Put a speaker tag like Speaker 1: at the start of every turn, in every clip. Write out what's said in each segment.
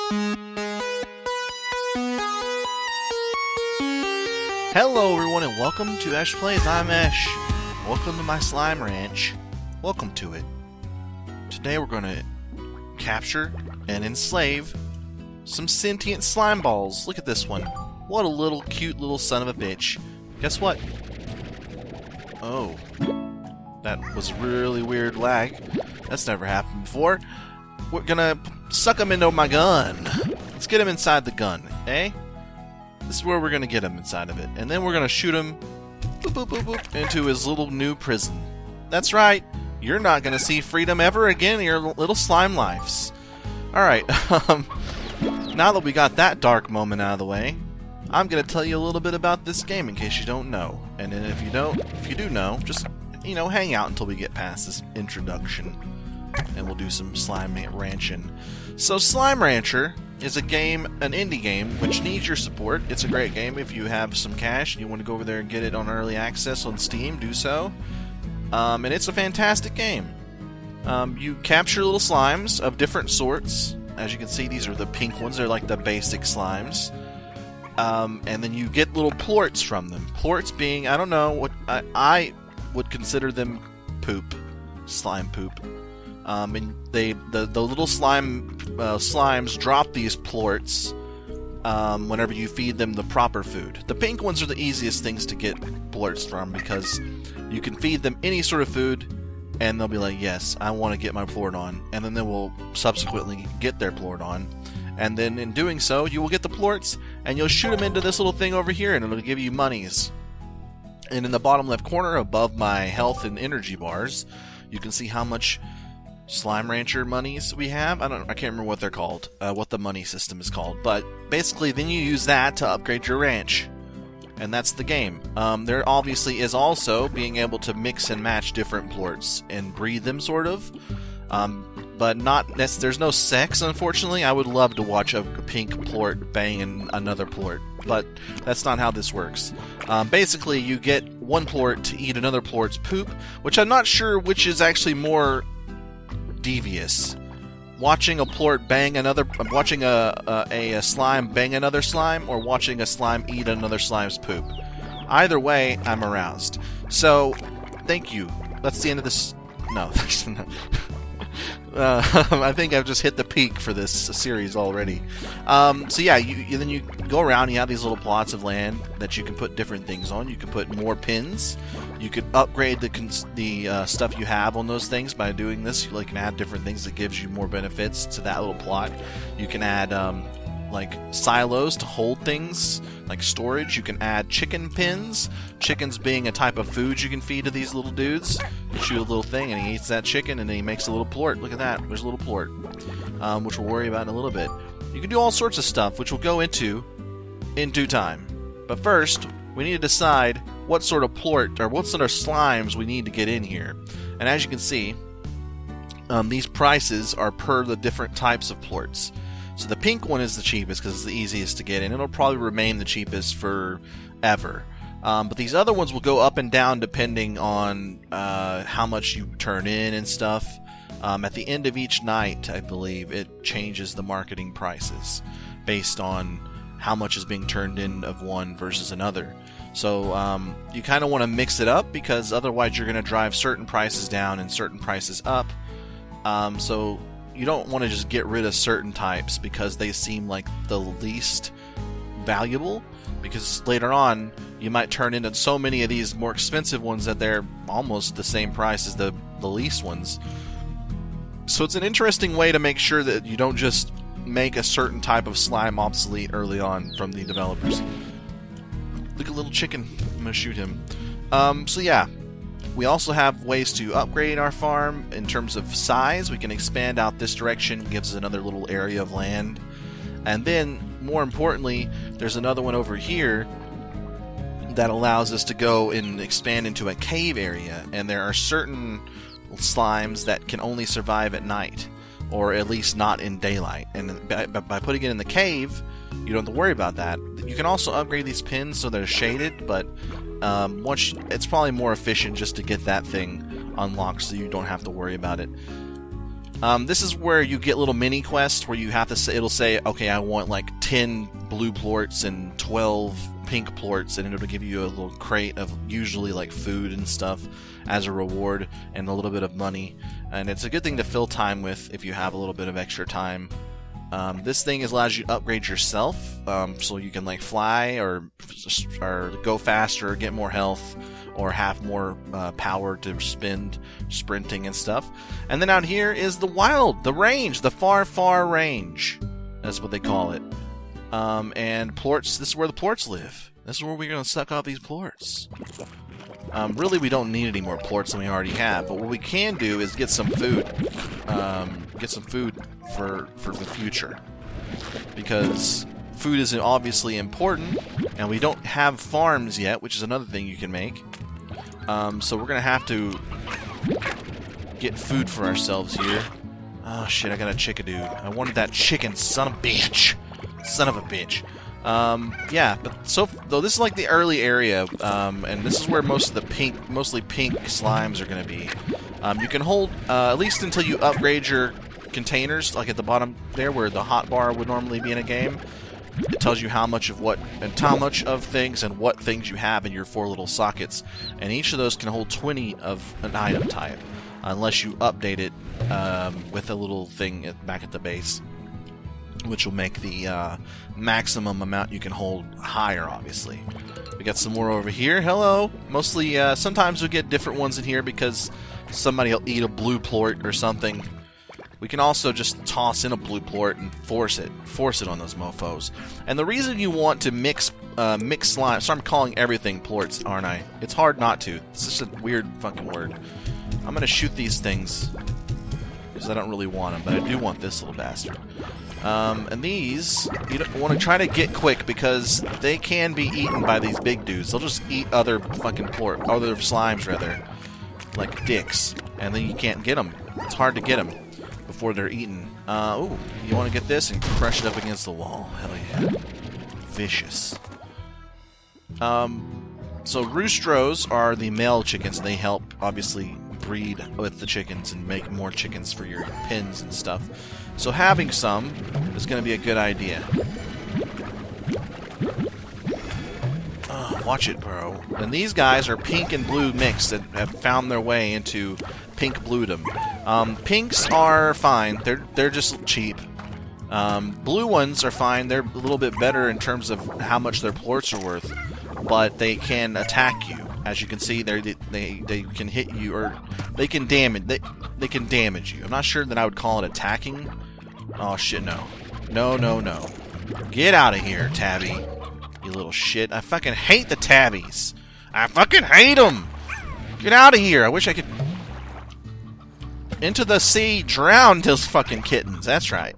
Speaker 1: Hello everyone and welcome to EchPlays. I'm Esh. Welcome to my slime ranch. Welcome to it. Today we're going to capture and enslave some sentient slime balls. Look at this one. What a little cute little son of a bitch. Guess what? Oh. That was really weird lag. That's never happened before. We're gonna suck him into my gun. Let's get him inside the gun, eh? This is where we're gonna get him inside of it. And then we're gonna shoot him boop, boop, boop, boop, into his little new prison. That's right. You're not gonna see freedom ever again in your little slime lives. Alright, now that we got that dark moment out of the way, I'm gonna tell you a little bit about this game in case you don't know. And then if you do know, just, you know, hang out until we get past this introduction. And we'll do some Slime Ranching. So Slime Rancher is a game, an indie game, which needs your support. It's a great game. If you have some cash and you want to go over there and get it on early access on Steam, do so. And it's a fantastic game. You capture little slimes of different sorts. As you can see, these are the pink ones. They're like the basic slimes. And then you get little plorts from them. Plorts being, I don't know, what I would consider them poop. Slime poop. And the little slimes drop these plorts whenever you feed them the proper food. The pink ones are the easiest things to get plorts from because you can feed them any sort of food and they'll be like, yes, I want to get my plort on. And then they will subsequently get their plort on. And then in doing so, you will get the plorts and you'll shoot them into this little thing over here and it'll give you monies. And in the bottom left corner above my health and energy bars, you can see how much Slime Rancher monies we have. I can't remember what they're called, what the money system is called, but basically then you use that to upgrade your ranch, and that's the game. There obviously is also being able to mix and match different plorts and breed them, sort of, but there's no sex, unfortunately. I would love to watch a pink plort bang another plort, but that's not how this works. Basically you get one plort to eat another plort's poop, which I'm not sure which is actually more devious, watching a plort bang another, watching a slime bang another slime, or watching a slime eat another slime's poop. Either way, I'm aroused. So, thank you. That's the end of this. No, I think I've just hit the peak for this series already. So yeah, then you go around and you have these little plots of land that you can put different things on. You can put more pins. You could upgrade the stuff you have on those things by doing this. You can add different things that gives you more benefits to that little plot. You can add like silos to hold things, like storage. You can add chicken pins. Chickens being a type of food you can feed to these little dudes. You shoot a little thing and he eats that chicken and then he makes a little plort. Look at that, there's a little plort, which we'll worry about in a little bit. You can do all sorts of stuff, which we'll go into in due time. But first, we need to decide what sort of plort, or what sort of slimes we need to get in here. And as you can see, these prices are per the different types of plorts. So the pink one is the cheapest because it's the easiest to get in. It'll probably remain the cheapest forever. But these other ones will go up and down depending on how much you turn in and stuff. At the end of each night, I believe, it changes the marketing prices based on how much is being turned in of one versus another. So you kind of want to mix it up because otherwise you're going to drive certain prices down and certain prices up. So you don't want to just get rid of certain types because they seem like the least valuable, because later on you might turn into so many of these more expensive ones that they're almost the same price as the least ones. So it's an interesting way to make sure that you don't just make a certain type of slime obsolete early on from the developers. Look at little chicken. I'm gonna shoot him. So yeah, we also have ways to upgrade our farm in terms of size. We can expand out this direction, gives us another little area of land. And then, more importantly, there's another one over here that allows us to go and expand into a cave area. And there are certain slimes that can only survive at night, or at least not in daylight. And by putting it in the cave, you don't have to worry about that. You can also upgrade these pins so they're shaded, but it's probably more efficient just to get that thing unlocked so you don't have to worry about it. This is where you get little mini quests where you have to say, it'll say, okay, I want like 10 blue plorts and 12 pink plorts, and it'll give you a little crate of usually like food and stuff as a reward and a little bit of money. And it's a good thing to fill time with if you have a little bit of extra time. This thing allows you to upgrade yourself, so you can like fly or go faster, get more health, or have more power to spend sprinting and stuff. And then out here is the wild, the range, the far, far range. That's what they call it. And plorts, this is where the plorts live. This is where we're going to suck out these plorts. Really, we don't need any more plorts than we already have, but what we can do is get some food. Get some food for the future. Because food is obviously important, and we don't have farms yet, which is another thing you can make. So we're going to have to get food for ourselves here. Oh shit, I got a chickadoo. I wanted that chicken, son of a bitch. Son of a bitch. Yeah, but though this is like the early area, and this is where most of the mostly pink slimes are going to be. You can hold, at least until you upgrade your containers, like at the bottom there where the hotbar would normally be in a game. It tells you how much of what, and how much of things and what things you have in your 4 little sockets. And each of those can hold 20 of an item type, unless you update it with a little thing back at the base, which will make the maximum amount you can hold higher, obviously. We got some more over here. Hello! Mostly, sometimes we get different ones in here because somebody will eat a blue plort or something. We can also just toss in a blue plort and force it on those mofos. And the reason you want to mix slime, so I'm calling everything plorts, aren't I? It's hard not to. It's just a weird fucking word. I'm gonna shoot these things because I don't really want them, but I do want this little bastard. And these, you don't want to try to get quick because they can be eaten by these big dudes. They'll just eat other fucking other slimes rather, like dicks, and then you can't get them. It's hard to get them before they're eaten. Ooh, you want to get this and crush it up against the wall. Hell yeah. Vicious. So roostros are the male chickens. They help, obviously, breed with the chickens and make more chickens for your pens and stuff. So having some is going to be a good idea. Watch it, bro. And these guys are pink and blue mixed that have found their way into pink bluedom. Pinks are fine. They're just cheap. Blue ones are fine. They're a little bit better in terms of how much their plorts are worth, but they can attack you. As you can see, they can hit you, or they can damage. They can damage you. I'm not sure that I would call it attacking. Oh shit, no. No. Get out of here, Tabby. You little shit. I fucking hate the tabbies. I fucking hate them. Get out of here. I wish I could... Into the sea, drown those fucking kittens. That's right.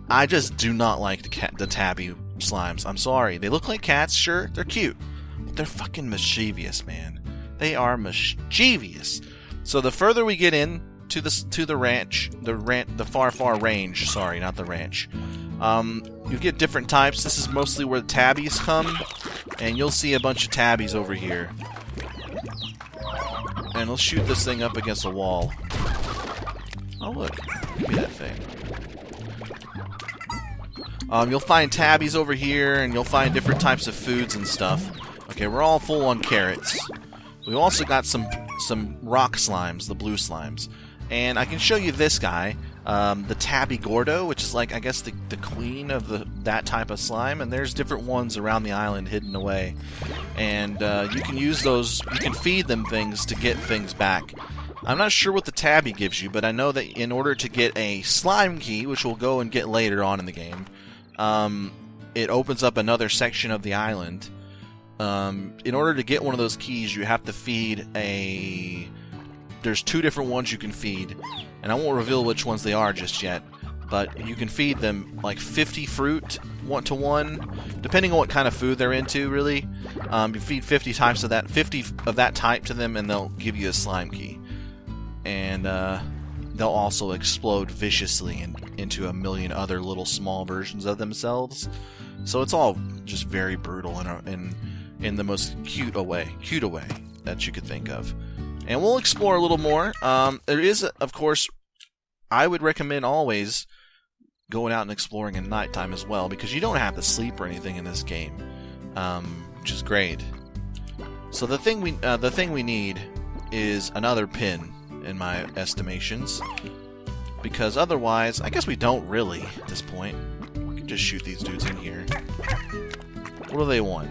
Speaker 1: I just do not like the tabby slimes. I'm sorry. They look like cats, sure. They're cute. But they're fucking mischievous, man. They are mischievous. So the further we get in to the ranch, the far range. Sorry, not the ranch. You get different types. This is mostly where the tabbies come, and you'll see a bunch of tabbies over here. And let's shoot this thing up against a wall. Oh look, give me that thing. You'll find tabbies over here, and you'll find different types of foods and stuff. Okay, we're all full on carrots. We also got some rock slimes, the blue slimes. And I can show you this guy, the Tabby Gordo, which is like, I guess, the queen of that type of slime. And there's different ones around the island hidden away. And you can use those, you can feed them things to get things back. I'm not sure what the Tabby gives you, but I know that in order to get a slime key, which we'll go and get later on in the game, it opens up another section of the island. In order to get one of those keys, you have to feed There's 2 different ones you can feed, and I won't reveal which ones they are just yet, but you can feed them like 50 fruit 1 to 1, depending on what kind of food they're into, really. You feed 50 of that type to them, and they'll give you a slime key. And they'll also explode viciously into a million other little small versions of themselves. So it's all just very brutal in the most cute way that you could think of. And we'll explore a little more. There is, of course, I would recommend always going out and exploring at nighttime as well, because you don't have to sleep or anything in this game, which is great. So the thing we need is another pin, in my estimations, because otherwise, I guess we don't really at this point. We can just shoot these dudes in here. What do they want?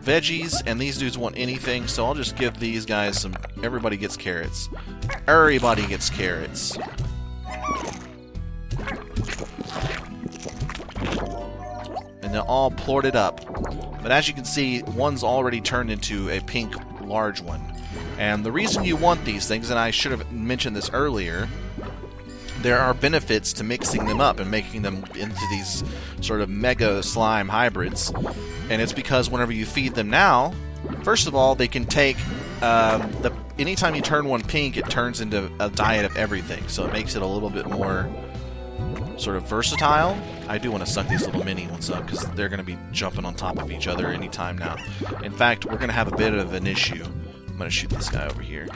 Speaker 1: Veggies, and these dudes want anything, so I'll just give these guys some. Everybody gets carrots. Everybody gets carrots. And they're all plorted up. But as you can see, one's already turned into a pink large one. And the reason you want these things, and I should have mentioned this earlier, there are benefits to mixing them up and making them into these sort of mega slime hybrids. And it's because whenever you feed them now, first of all, they can take anytime you turn one pink, it turns into a diet of everything. So it makes it a little bit more sort of versatile. I do want to suck these little mini ones up because they're going to be jumping on top of each other anytime now. In fact, we're going to have a bit of an issue. I'm going to shoot this guy over here.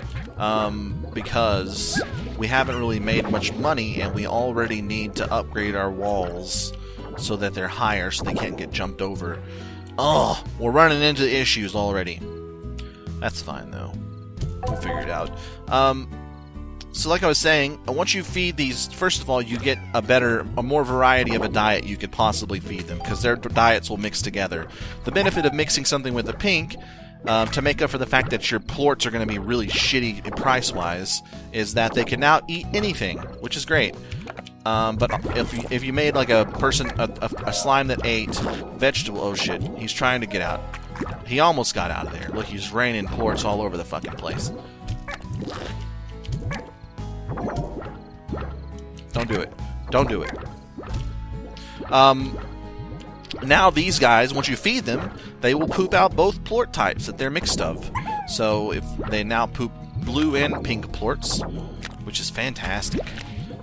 Speaker 1: Because we haven't really made much money, and we already need to upgrade our walls so that they're higher so they can't get jumped over. Oh, we're running into issues already. That's fine, though. We'll figure it out. So like I was saying, once you feed these, first of all, you get a more variety of a diet you could possibly feed them, because their diets will mix together. The benefit of mixing something with the pink, to make up for the fact that your plorts are going to be really shitty price-wise, is that they can now eat anything, which is great. But if you made like a slime that ate vegetable, oh shit, he's trying to get out. He almost got out of there. Look, he's raining plorts all over the fucking place. Don't do it. Don't do it. Now these guys, once you feed them, they will poop out both plort types that they're mixed of. So if they now poop blue and pink plorts, which is fantastic.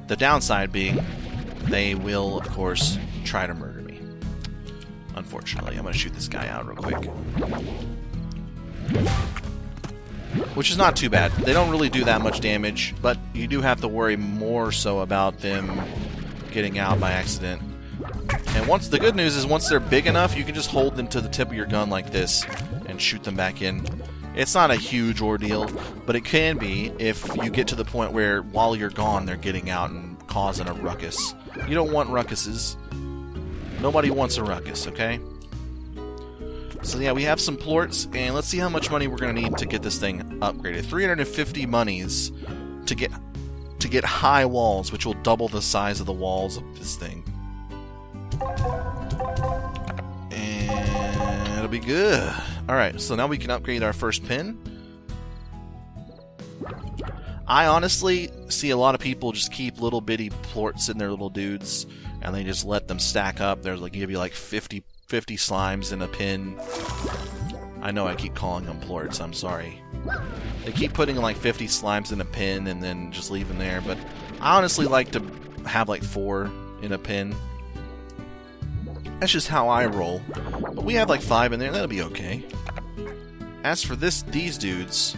Speaker 1: The downside being, they will, of course, try to murder me. Unfortunately, I'm going to shoot this guy out real quick. Which is not too bad. They don't really do that much damage, but you do have to worry more so about them getting out by accident. And the good news is once they're big enough, you can just hold them to the tip of your gun like this and shoot them back in. It's not a huge ordeal, but it can be if you get to the point where while you're gone, they're getting out and causing a ruckus. You don't want ruckuses. Nobody wants a ruckus, okay? So yeah, we have some plorts, and let's see how much money we're going to need to get this thing upgraded. 350 monies to get high walls, which will double the size of the walls of this thing. And it'll be good. Alright, so now we can upgrade our first pin. I honestly see a lot of people just keep little bitty plorts in their little dudes, and they just let them stack up. There's like give you like 50 slimes in a pin. I know I keep calling them plorts, I'm sorry. They keep putting like 50 slimes in a pin and then just leave them there, but I honestly like to have like 4 in a pin. That's just how I roll. But we have like 5 in there, that'll be okay. As for these dudes,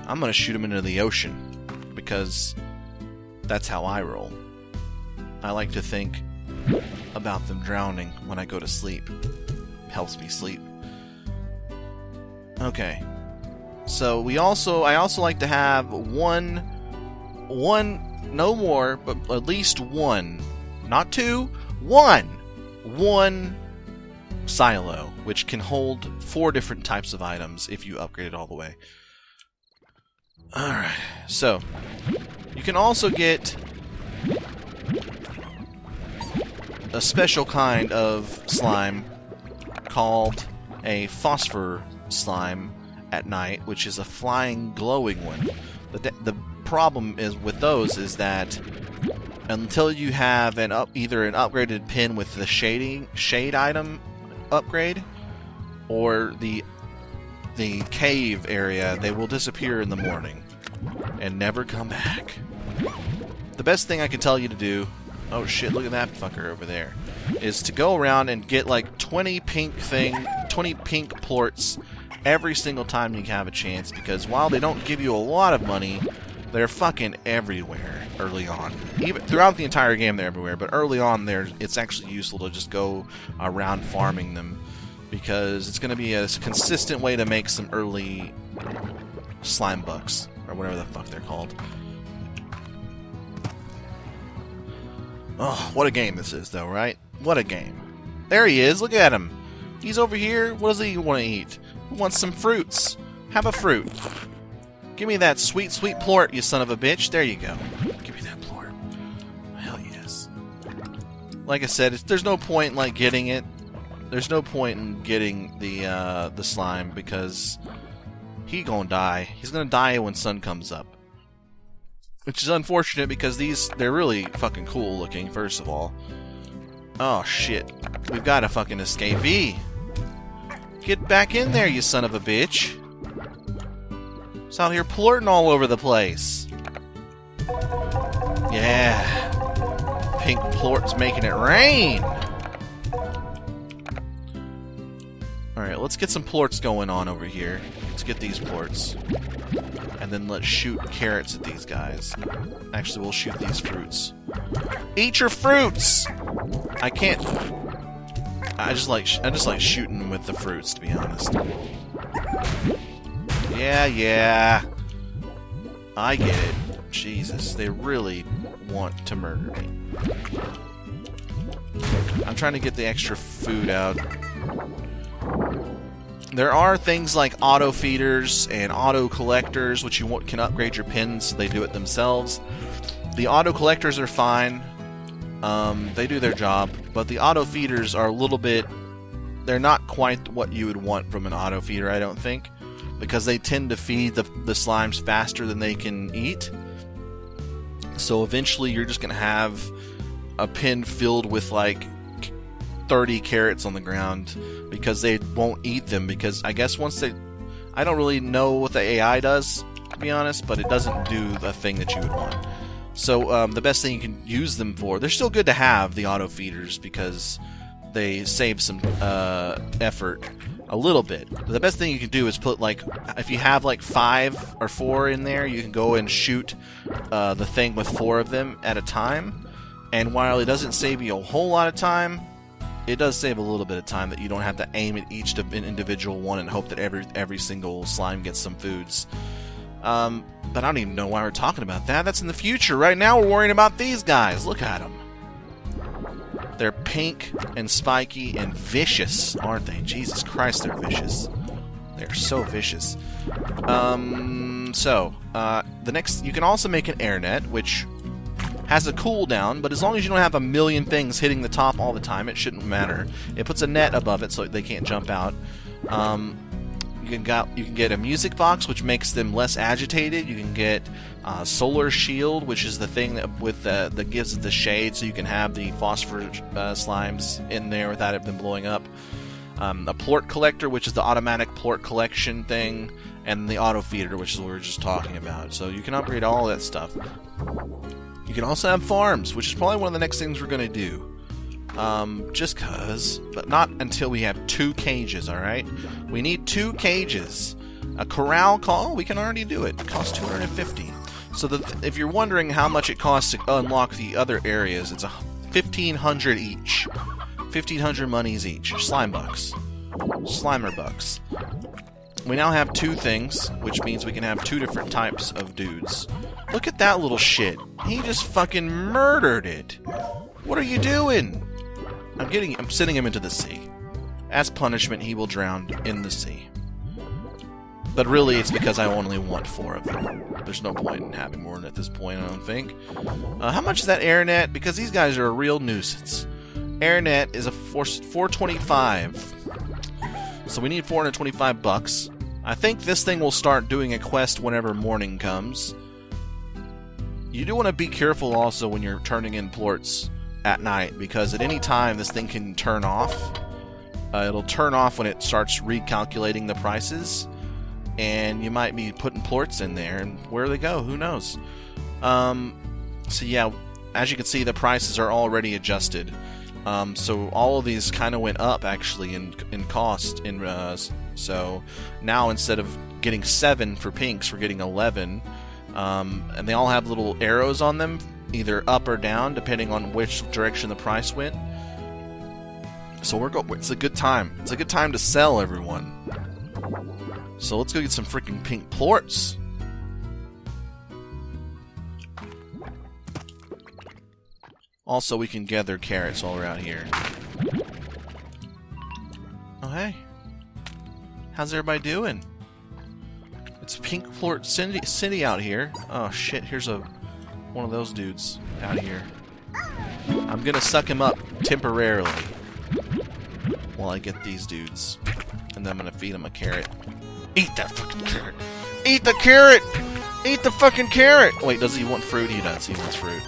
Speaker 1: I'm gonna shoot them into the ocean, because that's how I roll. I like to think about them drowning when I go to sleep. Helps me sleep. Okay. So I also like to have one, no more, but at least one, not 2, 1 silo, which can hold 4 different types of items if you upgrade it all the way. Alright, so you can also get a special kind of slime called a phosphor slime at night, which is a flying, glowing one. The problem is with those is that until you have either an upgraded pin with the shade item upgrade, or the cave area, they will disappear in the morning and never come back. The best thing I can tell you to do, oh shit, look at that fucker over there, is to go around and get like 20 pink plorts every single time you have a chance, because while they don't give you a lot of money, They're fucking everywhere early on. Even throughout the entire game, they're everywhere. But early on, it's actually useful to just go around farming them, because it's going to be a consistent way to make some early slime bucks, or whatever the fuck they're called. Oh, what a game this is, though, right? What a game. There he is. Look at him. He's over here. What does he want to eat? He wants some fruits. Have a fruit. Give me that sweet, sweet plort, you son of a bitch. There you go. Give me that plort. Hell yes. Like I said, there's no point in, like, getting it. There's no point in getting the slime, because he gonna die. He's gonna die when sun comes up. Which is unfortunate, because they're really fucking cool looking, first of all. Oh, shit. We've got a fucking escapee. Get back in there, you son of a bitch. It's out here plorting all over the place. Yeah. Pink plort's making it rain. Alright, let's get some plorts going on over here. Let's get these plorts. And then let's shoot carrots at these guys. Actually, we'll shoot these fruits. Eat your fruits! I can't... I just like shooting with the fruits, to be honest. Yeah. I get it. Jesus, they really want to murder me. I'm trying to get the extra food out. There are things like auto feeders and auto collectors, which you can upgrade your pins. They do it themselves. The auto collectors are fine. They do their job, but the auto feeders are a little bit... They're not quite what you would want from an auto feeder, I don't think, because they tend to feed the slimes faster than they can eat. So eventually you're just going to have a pin filled with like 30 carrots on the ground, because they won't eat them, because I guess once they... I don't really know what the AI does, to be honest, but it doesn't do the thing that you would want. So the best thing you can use them for... They're still good to have, the auto feeders, because they save some effort a little bit. But the best thing you can do is put, like, if you have like 5 or 4 in there, you can go and shoot the thing with 4 of them at a time. And while it doesn't save you a whole lot of time, it does save a little bit of time that you don't have to aim at each individual one and hope that every single slime gets some foods. But I don't even know why we're talking about that. That's in the future. Right now we're worrying about these guys. Look at them. They're pink and spiky and vicious, aren't they? Jesus Christ, they're vicious. They're so vicious. The next... You can also make an air net, which has a cooldown, but as long as you don't have a million things hitting the top all the time, it shouldn't matter. It puts a net above it so they can't jump out. You can get a music box, which makes them less agitated. You can get solar shield, which is the thing that gives it the shade, so you can have the phosphor slimes in there without it them blowing up. A plort collector, which is the automatic plort collection thing, and the auto feeder, which is what we were just talking about. So you can upgrade all that stuff. You can also have farms, which is probably one of the next things we're going to do. Just cause, but not until we have 2 cages, alright? We need 2 cages. A corral call, we can already do it. It costs 250. So if you're wondering how much it costs to unlock the other areas, it's 1,500 each. 1,500 monies each. Slime bucks. Slimer bucks. We now have 2 things, which means we can have 2 different types of dudes. Look at that little shit. He just fucking murdered it. What are you doing? I'm sending him into the sea. As punishment, he will drown in the sea. But really, it's because I only want 4 of them. There's no point in having more at this point, I don't think. How much is that air net? Because these guys are a real nuisance. Air net is a 425. So we need 425 bucks. I think this thing will start doing a quest whenever morning comes. You do want to be careful also when you're turning in plorts at night, because at any time this thing can turn off. It'll turn off when it starts recalculating the prices, and you might be putting plorts in there, and where they go, who knows. So yeah, as you can see, the prices are already adjusted. So all of these kind of went up actually in cost. So now instead of getting 7 for pinks, we're getting 11. And they all have little arrows on them, either up or down, depending on which direction the price went. So it's a good time. It's a good time to sell, everyone. So let's go get some freaking pink plorts. Also, we can gather carrots while we're out here. Oh, hey. How's everybody doing? It's Pink Plort City out here. Oh, shit. Here's one of those dudes out here. I'm gonna suck him up temporarily while I get these dudes. And then I'm gonna feed him a carrot. Eat that fucking carrot! Eat the carrot! Eat the fucking carrot! Wait, does he want fruit? He does. He wants fruit.